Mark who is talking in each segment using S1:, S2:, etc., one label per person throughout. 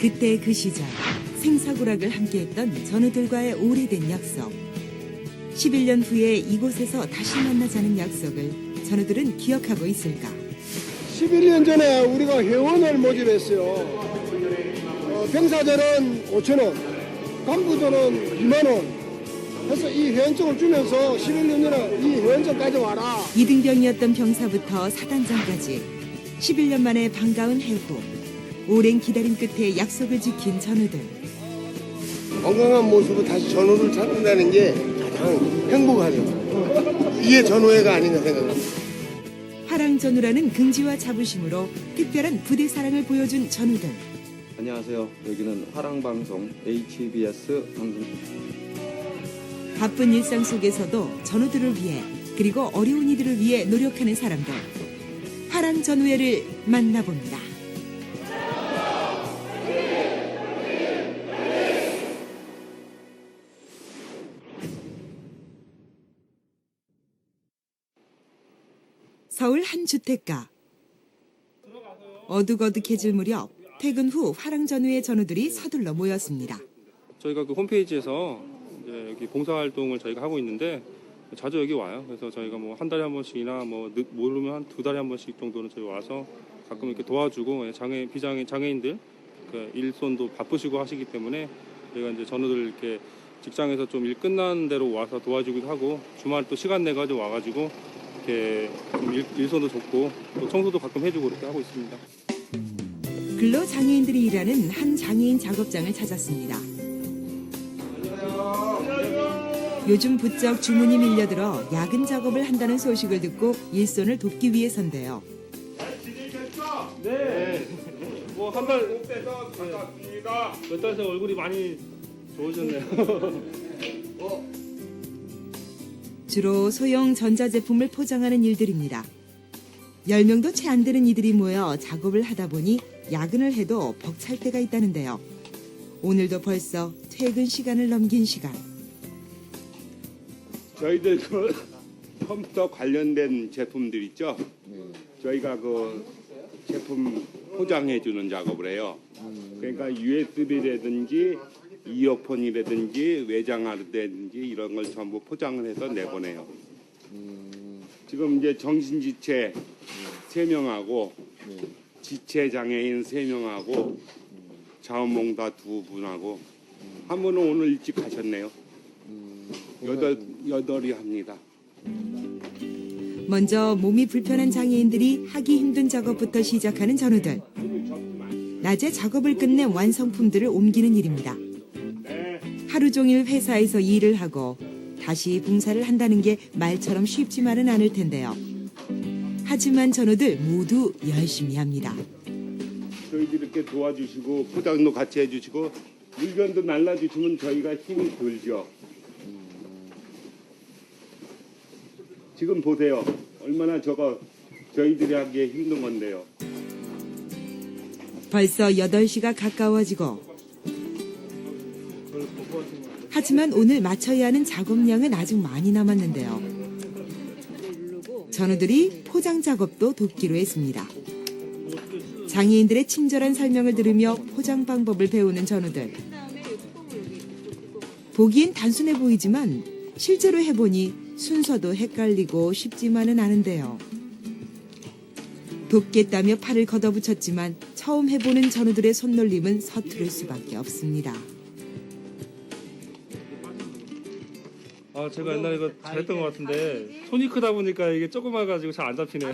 S1: 그때 그 시절 생사고락을 함께했던 전우들과의 오래된 약속. 11년 후에 이곳에서 다시 만나자는 약속을 전우들은 기억하고 있을까?
S2: 11년 전에 우리가 회원을 모집했어요. 병사들은 5,000원, 간부들은 2만원 해서 이 회원증을 주면서 11년 전에 이 회원증 가져와라.
S1: 이등병이었던 병사부터 사단장까지 11년 만에 반가운 해고. 오랜 기다림 끝에 약속을 지킨 전우들.
S2: 건강한 모습으로 다시 전우를 찾는다는 게 가장 행복하죠. 이게 전우회가 아닌가 생각합니다.
S1: 화랑전우라는 긍지와 자부심으로 특별한 부대 사랑을 보여준 전우들.
S3: 안녕하세요. 여기는 화랑방송 HBS 방송.
S1: 바쁜 일상 속에서도 전우들을 위해 그리고 어려운 이들을 위해 노력하는 사람들. 화랑전우회를 만나봅니다. 서울 한 주택가. 어둑어둑해질 무렵 퇴근 후 화랑전우회 전우들이 서둘러 모였습니다.
S4: 저희가 그 홈페이지에서 이제 여기 봉사활동을 저희가 하고 있는데 자주 여기 와요. 그래서 저희가 뭐 한 달에 한 번씩이나 뭐 모르면 한 2달에 한 번씩 정도는 저희 와서 가끔 이렇게 도와주고 장애인들 그 일손도 바쁘시고 하시기 때문에 저희가 이제 전우들 이렇게 직장에서 좀 일 끝난 대로 와서 도와주기도 하고 주말 또 시간 내 가지고 와가지고 이렇게 좀 일손도 돕고 또 청소도 가끔 해주고 이렇게 하고 있습니다.
S1: 근로 장애인들이 일하는 한 장애인 작업장을 찾았습니다. 요즘 부쩍 주문이 밀려들어 야근 작업을 한다는 소식을 듣고 일손을 돕기 위해서인데요.
S4: 네. 뭐 한 달 못 빼서 반갑습니다. 몇 달 새 얼굴이 많이 좋으셨네요.
S1: 주로 소형 전자제품을 포장하는 일들입니다. 10명도 채 안 되는 이들이 모여 작업을 하다 보니 야근을 해도 벅찰 때가 있다는데요. 오늘도 벌써 퇴근 시간을 넘긴 시간.
S5: 저희들 그 컴퓨터 관련된 제품들 있죠. 저희가 그 제품 포장해 주는 작업을 해요. 그러니까 USB라든지 이어폰이라든지 외장하드라든지 이런 걸 전부 포장을 해서 내보내요. 지금 이제 정신지체 3명하고 지체 장애인 3명하고 자원봉사 2분하고 한 분은 오늘 일찍 가셨네요. 여덟이 합니다.
S1: 먼저 몸이 불편한 장애인들이 하기 힘든 작업부터 시작하는 전우들. 낮에 작업을 끝내 완성품들을 옮기는 일입니다. 하루 종일 회사에서 일을 하고 다시 봉사를 한다는 게 말처럼 쉽지만은 않을 텐데요. 하지만 전우들 모두 열심히 합니다.
S5: 저희들 이렇게 도와주시고 포장도 같이 해주시고 물건도 날라주시면 저희가 힘이 들죠. 지금 보세요. 얼마나 저희들이 하기에 힘든 건데요.
S1: 벌써 8시가 가까워지고 하지만 오늘 마쳐야 하는 작업량은 아직 많이 남았는데요. 전우들이 포장 작업도 돕기로 했습니다. 장애인들의 친절한 설명을 들으며 포장 방법을 배우는 전우들. 보기엔 단순해 보이지만 실제로 해보니 순서도 헷갈리고 쉽지만은 않은데요. 돕겠다며 팔을 걷어붙였지만 처음 해보는 전우들의 손놀림은 서투를 수밖에 없습니다.
S4: 아, 제가 옛날에 이거 잘했던 것 같은데 손이 크다 보니까 이게 조그마가지고 잘 안 잡히네요.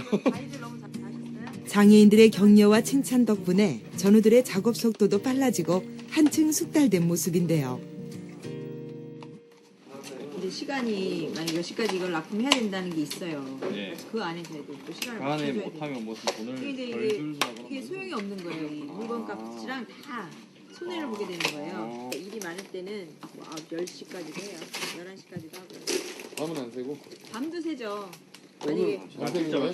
S1: 장애인들의 격려와 칭찬 덕분에 전우들의 작업 속도도 빨라지고 한층 숙달된 모습인데요.
S6: 이제 시간이 만약 몇 시까지 이걸 납품해야 된다는 게 있어요.
S3: 네.
S6: 그 안에서 해도 또 시간을
S3: 안에
S6: 맞춰줘야 돼요.
S3: 못하면 무슨 돈을
S6: 근데
S3: 덜
S6: 이게,
S3: 준다고
S6: 이게 소용이 없는 거예요. 이 물건 값이랑 다 손해를 보게 되는 거예요. 일이 많을 때는 10시까지도 해요. 11시까지도 하고.
S3: 밤은 안 새고
S6: 밤도 새죠. 만약에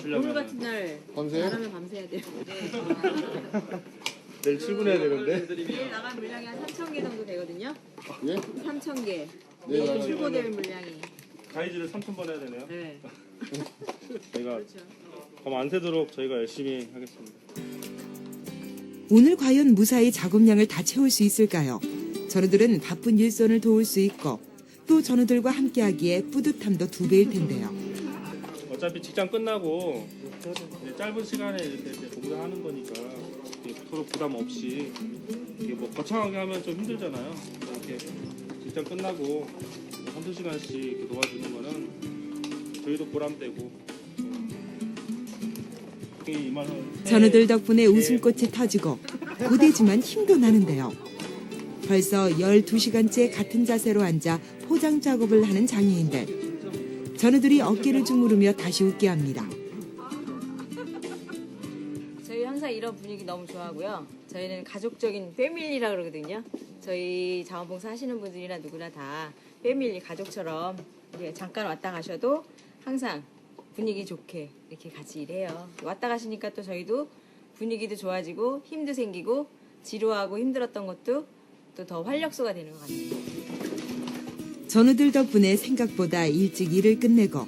S6: 오늘 같은 날 나가면 밤새야 돼요. 네.
S4: 내일 출근해야 되는데.
S6: 내일 나갈 물량이 한 3,000개 정도 되거든요.
S3: 예?
S6: 3,000개. 내일 출고될 물량이.
S4: 가이드를 3,000번 해야 되네요.
S6: 네.
S4: 저희가
S6: 그렇죠.
S4: 밤 안 새도록 저희가 열심히 하겠습니다.
S1: 오늘 과연 무사히 작업량을 다 채울 수 있을까요? 전우들은 바쁜 일손을 도울 수 있고 또 전우들과 함께하기에 뿌듯함도 2배일 텐데요.
S4: 어차피 직장 끝나고 이제 짧은 시간에 이렇게 이제 봉사하는 거니까 서로 부담 없이 이게 뭐 거창하게 하면 좀 힘들잖아요. 이렇게 직장 끝나고 한두 시간씩 이렇게 도와주는 거는 저희도 보람되고
S1: 전우들 덕분에 웃음꽃이 터지고 고되지만 힘도 나는데요. 벌써 12시간째 같은 자세로 앉아 포장 작업을 하는 장애인들. 전우들이 어깨를 주무르며 다시 웃게 합니다.
S6: 저희 항상 이런 분위기 너무 좋아하고요. 저희는 가족적인 패밀리라 그러거든요. 저희 자원봉사 하시는 분들이나 누구나 다 패밀리 가족처럼 이렇게 잠깐 왔다 가셔도 항상 분위기 좋게 이렇게 같이 일해요. 왔다 가시니까 또 저희도 분위기도 좋아지고 힘도 생기고 지루하고 힘들었던 것도 또 더 활력소가 되는 것 같아요.
S1: 전우들 덕분에 생각보다 일찍 일을 끝내고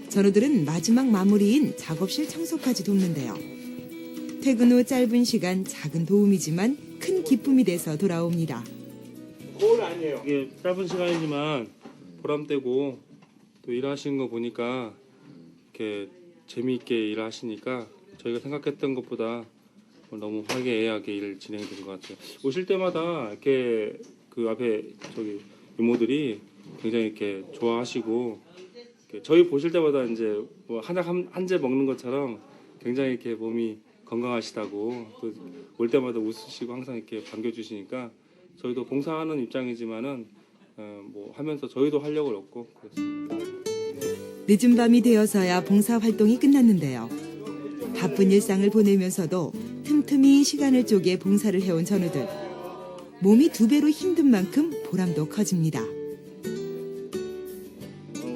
S1: 전우들은 마지막 마무리인 작업실 청소까지 돕는데요. 퇴근 후 짧은 시간 작은 도움이지만 큰 기쁨이 돼서 돌아옵니다.
S4: 이게 짧은 시간이지만 보람되고 또 일하시는 거 보니까 이렇게 재미있게 일하시니까 저희가 생각했던 것보다 너무 화기애애하게 일 진행이 된 것 같아요. 오실 때마다 이렇게 그 앞에 저기 이모들이 굉장히 이렇게 좋아하시고 이렇게 저희 보실 때마다 이제 뭐 한제 먹는 것처럼 굉장히 이렇게 몸이 건강하시다고 또 올 때마다 웃으시고 항상 이렇게 반겨주시니까 저희도 봉사하는 입장이지만은 뭐 하면서 저희도 활력을 얻고 그렇습니다.
S1: 늦은 밤이 되어서야 봉사 활동이 끝났는데요. 바쁜 일상을 보내면서도 틈틈이 시간을 쪼개 봉사를 해온 전우들. 몸이 2배로 힘든 만큼 보람도 커집니다.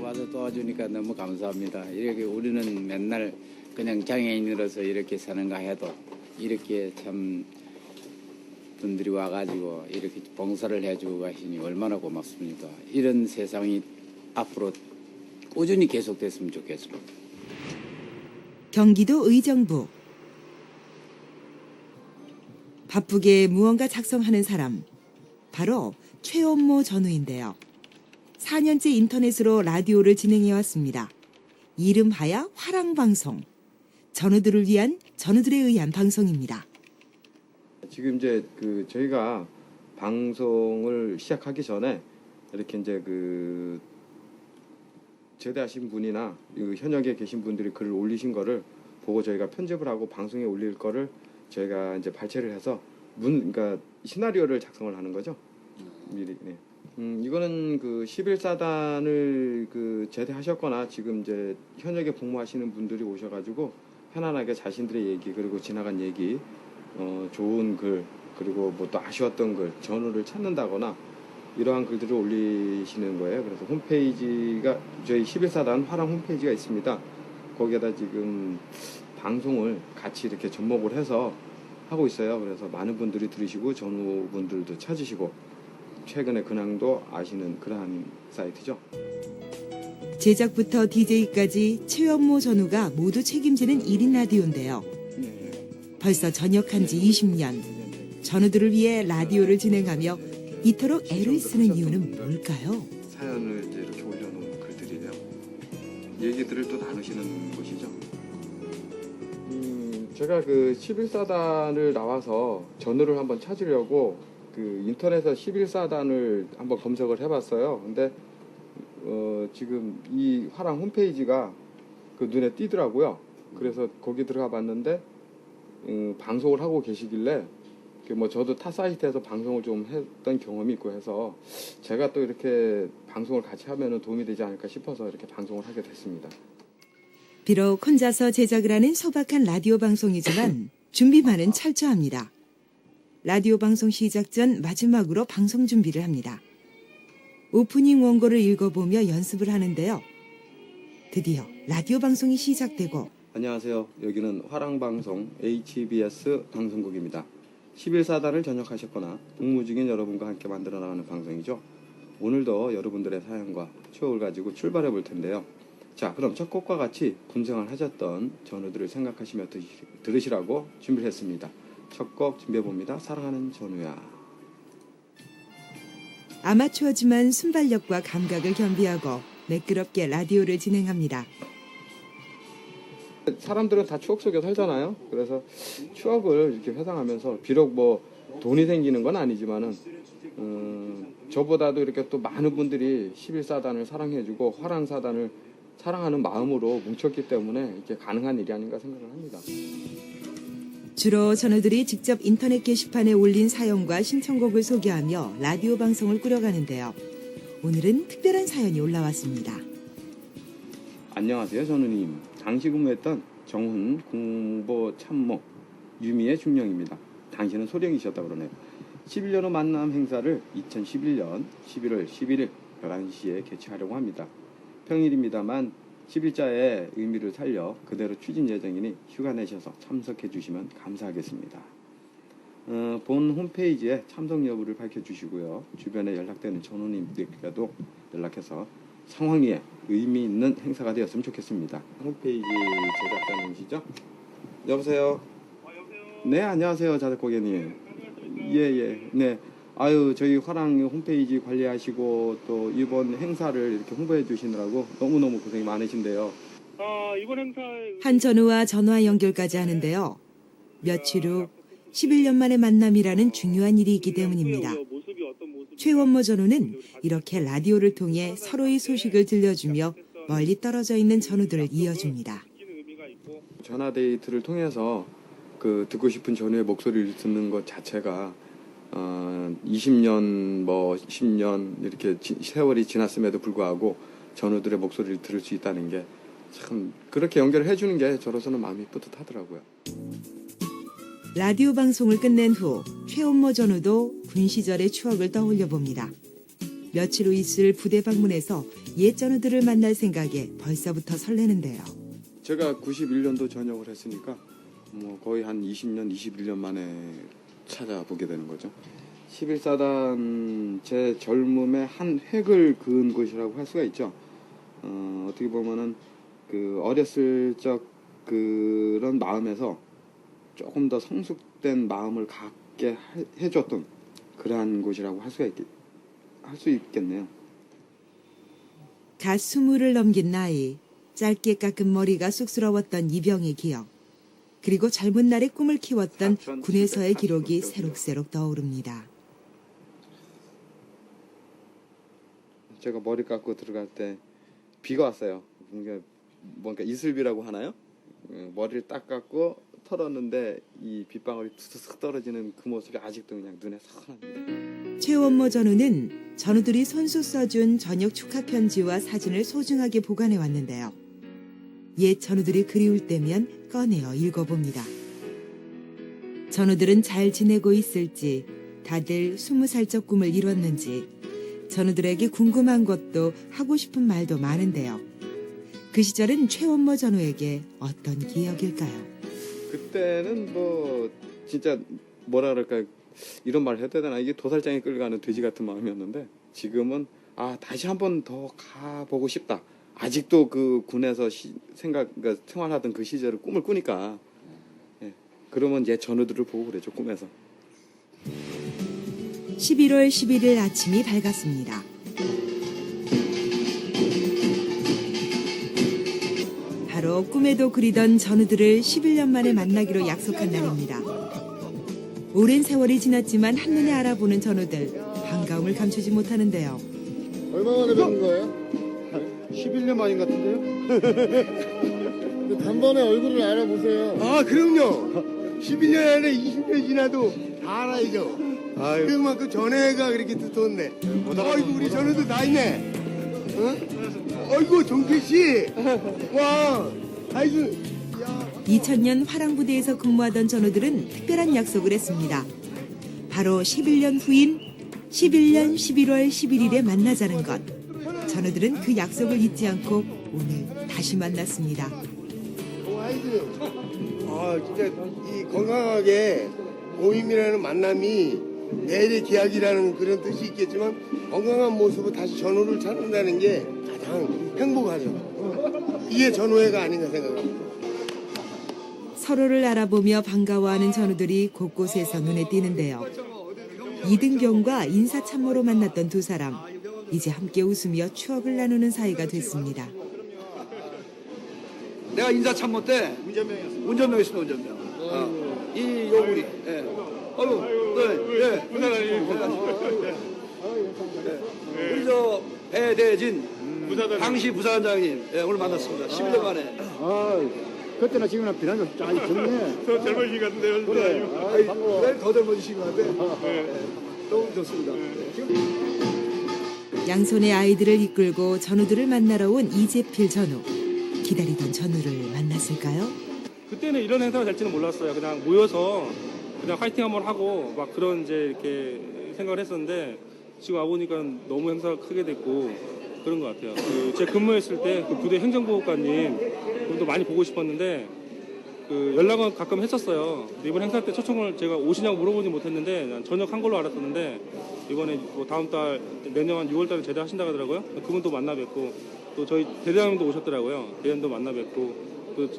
S7: 와서 도와주니까 너무 감사합니다. 이렇게 우리는 맨날 그냥 장애인으로서 이렇게 사는가 해도 이렇게 참 분들이 와가지고 이렇게 봉사를 해주고 가시니 얼마나 고맙습니까? 이런 세상이 앞으로 꾸준히 계속됐으면 좋겠습니다.
S1: 경기도 의정부. 바쁘게 무언가 작성하는 사람. 바로 최원모 전우인데요. 4년째 인터넷으로 라디오를 진행해왔습니다. 이름하야 화랑방송. 전우들을 위한 전우들에 의한 방송입니다.
S3: 지금 이제 그 저희가 방송을 시작하기 전에 이렇게 이제 그 제대하신 분이나 현역에 계신 분들이 글을 올리신 거를 보고 저희가 편집을 하고 방송에 올릴 거를 저희가 이제 발췌를 해서 그러니까 시나리오를 작성을 하는 거죠. 미리. 네. 이거는 그 11사단을 그 제대하셨거나 지금 이제 현역에 복무하시는 분들이 오셔가지고 편안하게 자신들의 얘기 그리고 지나간 얘기, 좋은 글 그리고 뭐 또 아쉬웠던 글, 전후를 찾는다거나 이러한 글들을 올리시는 거예요. 그래서 홈페이지가 저희 11사단 화랑 홈페이지가 있습니다. 거기에다 지금 방송을 같이 이렇게 접목을 해서 하고 있어요. 그래서 많은 분들이 들으시고 전후분들도 찾으시고 최근에 근황도 아시는 그러한 사이트죠.
S1: 제작부터 DJ까지 최원모 전우가 모두 책임지는 1인 라디오인데요. 벌써 전역한 지 20년. 전우들을 위해 라디오를 진행하며 이토록 애를 쓰는 이유는 뭘까요?
S3: 사연을 이제 이렇게 올려놓은 글들이네요. 얘기들을 또 나누시는 곳이죠. 제가 그 11사단을 나와서 전후를 한번 찾으려고 그 인터넷에 11사단을 한번 검색을 해봤어요. 근데 지금 이 화랑 홈페이지가 그 눈에 띄더라고요. 그래서 거기 들어가 봤는데 방송을 하고 계시길래 뭐 저도 타 사이트에서 방송을 좀 했던 경험이 있고 해서 제가 또 이렇게 방송을 같이 하면 도움이 되지 않을까 싶어서 이렇게 방송을 하게 됐습니다.
S1: 비록 혼자서 제작을 하는 소박한 라디오 방송이지만 준비만은 철저합니다. 라디오 방송 시작 전 마지막으로 방송 준비를 합니다. 오프닝 원고를 읽어보며 연습을 하는데요. 드디어 라디오 방송이 시작되고
S3: 안녕하세요. 여기는 화랑방송 HBS 방송국입니다. 11사단을 전역하셨거나 복무 중인 여러분과 함께 만들어 나가는 방송이죠. 오늘도 여러분들의 사연과 추억을 가지고 출발해 볼 텐데요. 자, 그럼 첫 곡과 같이 군생활 하셨던 전우들을 생각하시며 들으시라고 준비를 했습니다. 첫 곡 준비해봅니다. 사랑하는 전우야.
S1: 아마추어지만 순발력과 감각을 겸비하고 매끄럽게 라디오를 진행합니다.
S3: 사람들은 다 추억 속에 살잖아요. 그래서 추억을 이렇게 회상하면서 비록 뭐 돈이 생기는 건 아니지만은 저보다도 이렇게 또 많은 분들이 11사단을 사랑해주고 화랑사단을 사랑하는 마음으로 뭉쳤기 때문에 이렇게 가능한 일이 아닌가 생각을 합니다.
S1: 주로 전우들이 직접 인터넷 게시판에 올린 사연과 신청곡을 소개하며 라디오 방송을 꾸려가는데요. 오늘은 특별한 사연이 올라왔습니다.
S3: 안녕하세요, 전우님. 당시 근무했던 정훈 공보 참모 유미의 중령입니다. 당신은 소령이셨다고 그러네요. 11년 후 만남 행사를 2011년 11월 11일 11시에 개최하려고 합니다. 평일입니다만 11자의 의미를 살려 그대로 추진 예정이니 휴가 내셔서 참석해 주시면 감사하겠습니다. 본 홈페이지에 참석 여부를 밝혀주시고요. 주변에 연락되는 전우님들께도 연락해서 상황리에 의미 있는 행사가 되었으면 좋겠습니다. 홈페이지 제작자님이시죠? 여보세요? 네, 안녕하세요, 자작고객님. 예. 네. 아유, 저희 화랑 홈페이지 관리하시고 또 이번 행사를 이렇게 홍보해 주시느라고 너무너무 고생이 많으신데요.
S4: 이번 행사에
S1: 한 전우와 전화 연결까지 하는데요. 며칠 후 11년 만의 만남이라는 중요한 일이 있기 때문입니다. 최원모 전우는 이렇게 라디오를 통해 서로의 소식을 들려주며 멀리 떨어져 있는 전우들을 이어줍니다.
S3: 전화 데이트를 통해서 그 듣고 싶은 전우의 목소리를 듣는 것 자체가 20년 뭐 10년 이렇게 세월이 지났음에도 불구하고 전우들의 목소리를 들을 수 있다는 게 참 그렇게 연결을 해주는 게 저로서는 마음이 뿌듯하더라고요.
S1: 라디오 방송을 끝낸 후 최원모 전우도 군 시절의 추억을 떠올려 봅니다. 며칠 후 있을 부대 방문에서 옛 전우들을 만날 생각에 벌써부터 설레는데요.
S3: 제가 91년도 전역을 했으니까 뭐 거의 한 20년, 21년 만에 찾아보게 되는 거죠. 11사단 제 젊음의 한 획을 그은 곳이라고 할 수가 있죠. 어떻게 보면은 그 어렸을 적 그런 마음에서 조금 더 성숙된 마음을 갖게 해줬던 그러한 곳이라고 할 수 있겠네요.
S1: 갓 20을 넘긴 나이, 짧게 깎은 머리가 쑥스러웠던 이병의 기억, 그리고 젊은 날의 꿈을 키웠던 군에서의 기록이 새록새록 떠오릅니다.
S3: 제가 머리 깎고 들어갈 때 비가 왔어요. 뭔가 이슬비라고 하나요? 머리를 딱 깎고 털었는데 이 빗방울이 툭툭 떨어지는 그 모습이 아직도 그냥 눈에 선합니다.
S1: 최원모 전우는 전우들이 손수 써준 저녁 축하 편지와 사진을 소중하게 보관해 왔는데요. 옛 전우들이 그리울 때면 꺼내어 읽어봅니다. 전우들은 잘 지내고 있을지, 다들 20살적 꿈을 이뤘는지, 전우들에게 궁금한 것도 하고 싶은 말도 많은데요. 그 시절은 최원모 전우에게 어떤 기억일까요?
S3: 그때는 뭐 진짜 뭐라 그럴까 이런 말을 해도 되나 이게 도살장에 끌려가는 돼지 같은 마음이었는데 지금은 다시 한 번 더 가보고 싶다. 아직도 그 군에서 그러니까 생활하던 그 시절을 꿈을 꾸니까 그러면 이제 전우들을 보고 그러죠, 꿈에서.
S1: 11월 11일 아침이 밝았습니다. 바로 꿈에도 그리던 전우들을 11년 만에 만나기로 약속한 날입니다. 오랜 세월이 지났지만 한눈에 알아보는 전우들, 반가움을 감추지 못하는데요.
S2: 얼마 만에 뵙는 거예요?
S3: 11년 만인 것 같은데요?
S2: 단번에 얼굴을 알아보세요. 그럼요. 11년 안에 20년 지나도 다 알아야죠. 그만큼 전해가 그렇게 두터운데. 아이고, 우리 전우도 다 있네. 아이고, 정태씨. 와, 아이고.
S1: 2000년 화랑부대에서 근무하던 전우들은 특별한 약속을 했습니다. 바로 11년 후인 11년 11월 11일에 만나자는 것. 전우들은 그 약속을 잊지 않고 오늘 다시 만났습니다.
S2: 진짜 이 건강하게 모임이라는 만남이 내일의 기약이라는 그런 뜻이 있겠지만 건강한 모습으로 다시 전우를 찾는다는 게 가장 행복하죠. 이게 전우회가 아닌가 생각합니다.
S1: 서로를 알아보며 반가워하는 전우들이 곳곳에서 눈에 띄는데요. 이등병과 인사참모로 만났던 두 사람, 이제 함께 웃으며 추억을 나누는 사이가 됐습니다.
S8: 내가 인사참모 때 운전병이었습니다. 운전병. 이 요구리. 예. 어유, 네, 예. 우리 저 배대진 당시 부사관장님, 예, 오늘 만났습니다. 11년 만에.
S2: 그때나 지금이나 비난이 잘 좋네.
S5: 더 젊으신 것 같은데요.
S2: 그래.
S8: 내일 더 젊어지신 것 같아. 너무 좋습니다.
S1: 양손에 아이들을 이끌고 전우들을 만나러 온 이재필 전우. 기다리던 전우를 만났을까요?
S4: 그때는 이런 행사가 될지는 몰랐어요. 그냥 모여서 그냥 화이팅 한번 하고 막 그런 이제 이렇게 생각을 했었는데 지금 와보니까 너무 행사가 크게 됐고 그런 것 같아요. 제가 근무했을 때 그 부대 행정보호관님 그분도 많이 보고 싶었는데 그 연락은 가끔 했었어요. 근데 이번 행사 때 초청을 제가 오시냐고 물어보지 못했는데 난 전역한 걸로 알았었는데 이번에 뭐 다음 달 내년 한 6월 달에 제대하신다고 하더라고요. 그분도 만나 뵙고 또 저희 대대장님도 오셨더라고요. 대장도 만나 뵙고 또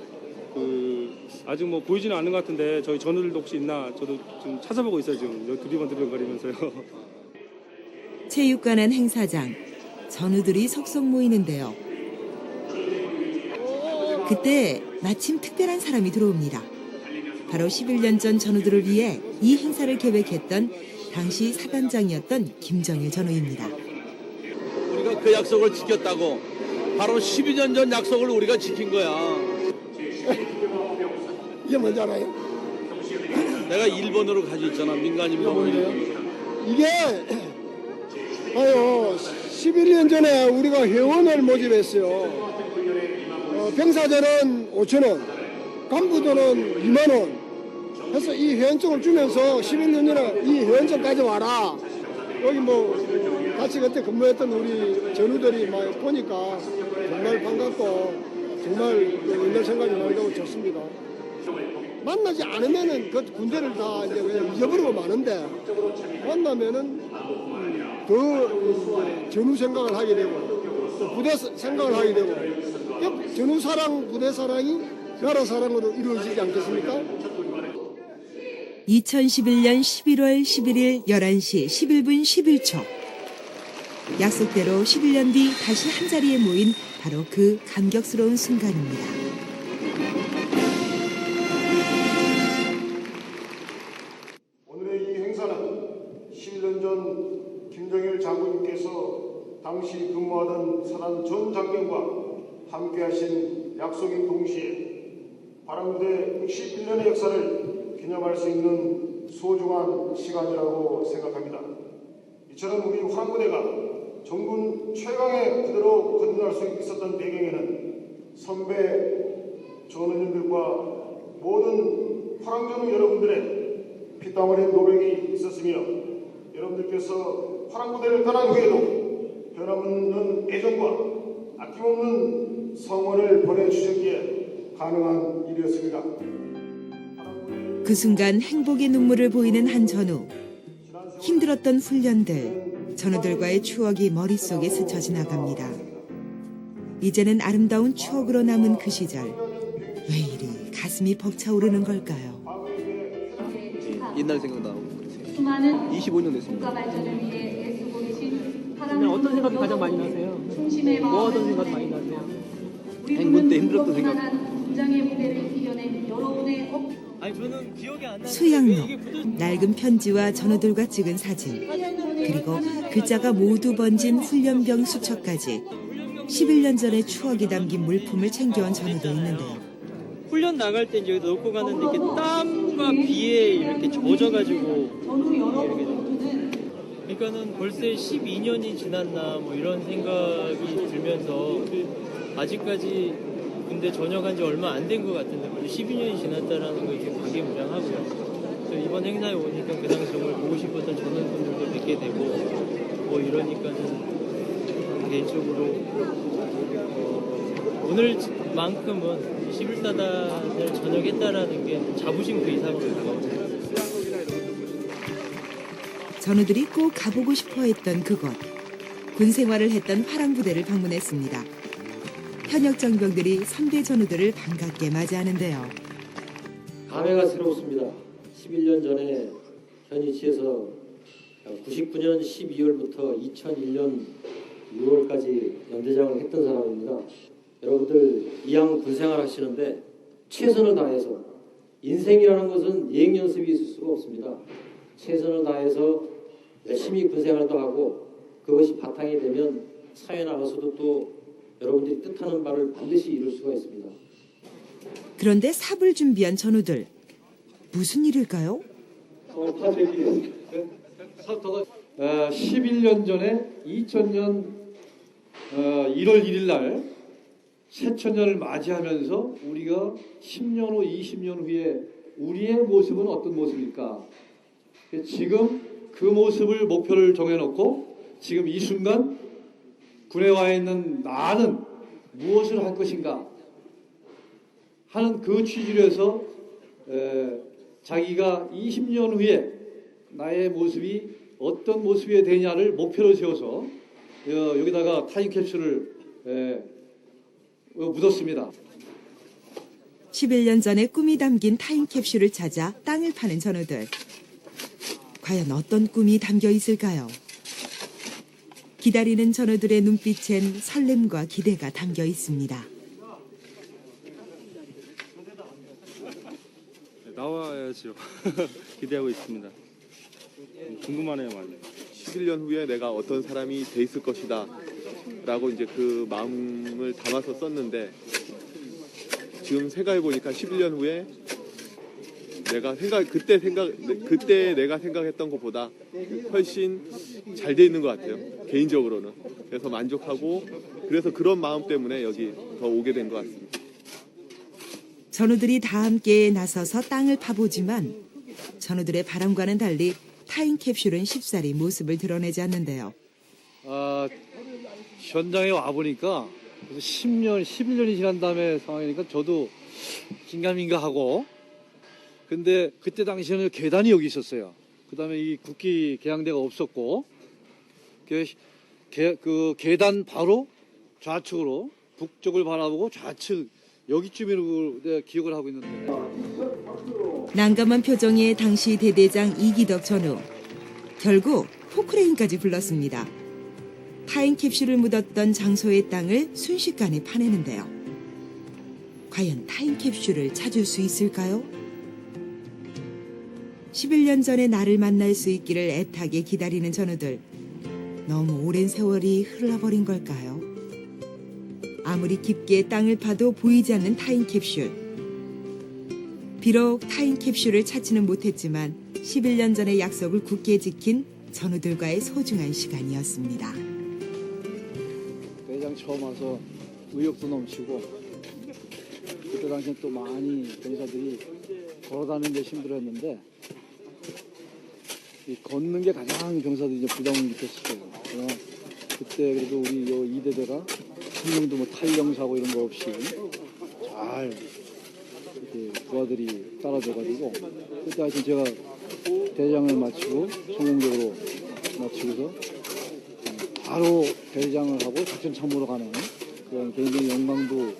S4: 아직 뭐 보이지는 않는 것 같은데 저희 전우들도 혹시 있나 저도 지금 찾아보고 있어요. 지금 두리번두리번거리면서요.
S1: 체육관안 행사장, 전우들이 속속 모이는데요. 그때 마침 특별한 사람이 들어옵니다. 바로 11년 전 전우들을 위해 이 행사를 계획했던 당시 사단장이었던 김정일 전우입니다.
S8: 우리가 그 약속을 지켰다고. 바로 12년 전 약속을 우리가 지킨 거야.
S2: 이게 뭔지 알아요?
S8: 내가 1번으로 가지고 있잖아. 민간인하고.
S2: 이게 봐요. 11년 전에 우리가 회원을 모집했어요. 병사들은 5,000원, 간부들은 2만원 해서 이 회원증을 주면서 11년 전에 이 회원증 가져와라. 여기 뭐 같이 그때 근무했던 우리 전우들이 막 보니까 정말 반갑고 정말 옛날 생각이 나고 좋습니다. 만나지 않으면은 그 군대를 다 이제 그냥 잊어버리고 마는데 만나면은 더 전후 생각을 하게 되고 또 부대 생각을 하게 되고 전후 사랑, 부대 사랑이 나라 사랑으로 이루어지지 않겠습니까?
S1: 2011년 11월 11일 11시 11분 11초. 약속대로 11년 뒤 다시 한자리에 모인 바로 그 감격스러운 순간입니다.
S9: 오늘의 이 행사는 11년 전 김정일 장군님께서 당시 근무하던 사단 전 장병과 함께하신 약속인 동시에 바람부대 61년의 역사를 기념할 수 있는 소중한 시간이라고 생각합니다. 이처럼 우리 화랑부대가 정군 최강의 부대로 거듭날 수 있었던 배경에는 선배 전우님들과 모든 화랑전우 여러분들의 피땀 흘린 노력이 있었으며 여러분들께서 화랑부대를 떠난 후에도 변함없는 애정과 아낌없는 성원을 보내주셨기에 가능한 일이었습니다.
S1: 그 순간 행복의 눈물을 보이는 한 전우. 힘들었던 훈련들, 전우들과의 추억이 머릿속에 스쳐 지나갑니다. 이제는 아름다운 추억으로 남은 그 시절. 왜 이리 가슴이 벅차오르는 걸까요?
S8: 옛날 생각나고. 25년 됐습니다.
S10: 어떤 생각이 가장 많이 나세요? 뭐 하던 생각이 많이 나세요?
S8: 행군 때 힘들었던 생각.
S10: 아니 저는 기억이 안 나요.
S1: 수양로, 낡은 편지와 전우들과 찍은 사진, 그리고 글자가 모두 번진 훈련병 수첩까지 11년 전의 추억이 담긴 물품을 챙겨온 전우도 있는데요.
S10: 훈련 나갈 때 이제 놓고 가는데 이렇게 땀과 비에 이렇게 젖어가지고 이렇게 그러니까는 벌써 12년이 지났나 뭐 이런 생각이 들면서 아직까지 군대 전역한 지 얼마 안 된 것 같은데 12년이 지났다라는 거 이렇게 감개무량하고요. 또 이번 행사에 오니까 그 당시 정말 보고 싶었던 전원분들도 뵙게 되고 뭐 이러니까는 개인적으로 오늘만큼은 11사단을 전역했다라는 게 자부심 그 이상이고요.
S1: 전우들이 꼭 가보고 싶어 했던 그곳. 군 생활을 했던 화랑부대를 방문했습니다. 현역 장병들이 선배 전우들을 반갑게 맞이하는데요.
S10: 감회가 새롭습니다. 11년 전에 현 위치에서 99년 12월부터 2001년 6월까지 연대장을 했던 사람입니다. 여러분들 이양 군생활 하시는데 최선을 다해서 인생이라는 것은 예행 연습이 있을 수가 없습니다. 최선을 다해서 열심히 군생활도 하고 그것이 바탕이 되면 사회 나가서도 또 여러분들이 뜻하는 바를 반드시 이룰 수가 있습니다.
S1: 그런데 삽을 준비한 전우들. 무슨 일일까요?
S8: 11년 전에 2000년 1월 1일 날 새천년을 맞이하면서 우리가 10년 후, 20년 후에 우리의 모습은 어떤 모습일까? 지금 그 모습을 목표를 정해놓고 지금 이 순간 군에 와 있는 나는 무엇을 할 것인가 하는 그 취지로 해서 자기가 20년 후에 나의 모습이 어떤 모습이 되냐를 목표로 세워서 여기다가 타임캡슐을 묻었습니다.
S1: 11년 전에 꿈이 담긴 타임캡슐을 찾아 땅을 파는 전우들. 과연 어떤 꿈이 담겨 있을까요? 기다리는 전우들의 눈빛엔 설렘과 기대가 담겨 있습니다.
S4: 나와야죠. 기대하고 있습니다. 궁금하네요, 많이.
S11: 11년 후에 내가 어떤 사람이 돼 있을 것이다 라고 이제 그 마음을 담아서 썼는데 지금 생각해 보니까 11년 후에 그때 내가 생각했던 것보다 훨씬 잘 돼 있는 것 같아요. 개인적으로는. 그래서 만족하고 그래서 그런 마음 때문에 여기 더 오게 된 것 같습니다.
S1: 전우들이 다 함께 나서서 땅을 파보지만 전우들의 바람과는 달리 타임캡슐은 쉽사리 모습을 드러내지 않는데요.
S8: 현장에 와보니까 10년, 11년이 지난 다음에 상황이니까 저도 긴가민가하고 근데 그때 당시에는 계단이 여기 있었어요. 그 다음에 이 국기 개양대가 없었고 그 계단 바로 좌측으로 북쪽을 바라보고 좌측 여기쯤으로 내가 기억을 하고 있는데
S1: 난감한 표정의 당시 대대장 이기덕 전우. 결국 포크레인까지 불렀습니다. 타임캡슐을 묻었던 장소의 땅을 순식간에 파내는데요. 과연 타임캡슐을 찾을 수 있을까요? 11년 전에 나를 만날 수 있기를 애타게 기다리는 전우들. 너무 오랜 세월이 흘러버린 걸까요? 아무리 깊게 땅을 파도 보이지 않는 타임캡슐. 비록 타임캡슐을 찾지는 못했지만 11년 전의 약속을 굳게 지킨 전우들과의 소중한 시간이었습니다.
S8: 대장 처음 와서 의욕도 넘치고 그때 당시엔 또 많이 병사들이 걸어다니는 데 힘들었는데 이 걷는 게 가장 병사들이 이제 부담을 느꼈을 거예요. 그때 그래도 우리 요 2대대가 한 명도 뭐 탈영사고 이런 거 없이 잘 이렇게 부하들이 따라줘가지고 그때 하여튼 제가 대장을 마치고 성공적으로 마치고서 바로 대장을 하고 작전 참모로 가는 그런 개인적인 영광도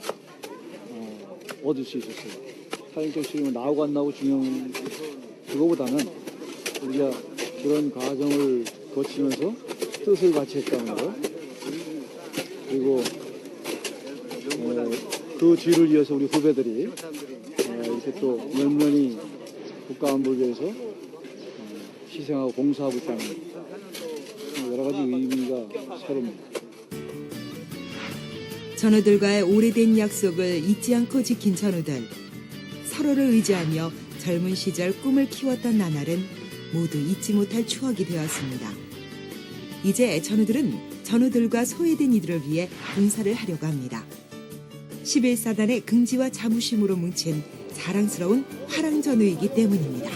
S8: 얻을 수 있었어요. 타임캡슐이 나오고 안 나오고 중요한 그거보다는 우리가 그런 과정을 거치면서 뜻을 같이 했다는 거 그리고 그 뒤를 이어서 우리 후배들이 이렇게 또 면면히 국가안보를 위해서 희생하고 봉사하고 있다는 여러 가지 의미가 새롭습니다.
S1: 전우들과의 오래된 약속을 잊지 않고 지킨 전우들. 서로를 의지하며 젊은 시절 꿈을 키웠던 나날은 모두 잊지 못할 추억이 되었습니다. 이제 전우들은 전우들과 소외된 이들을 위해 봉사를 하려고 합니다. 11사단의 긍지와 자부심으로 뭉친 자랑스러운 화랑전우이기 때문입니다.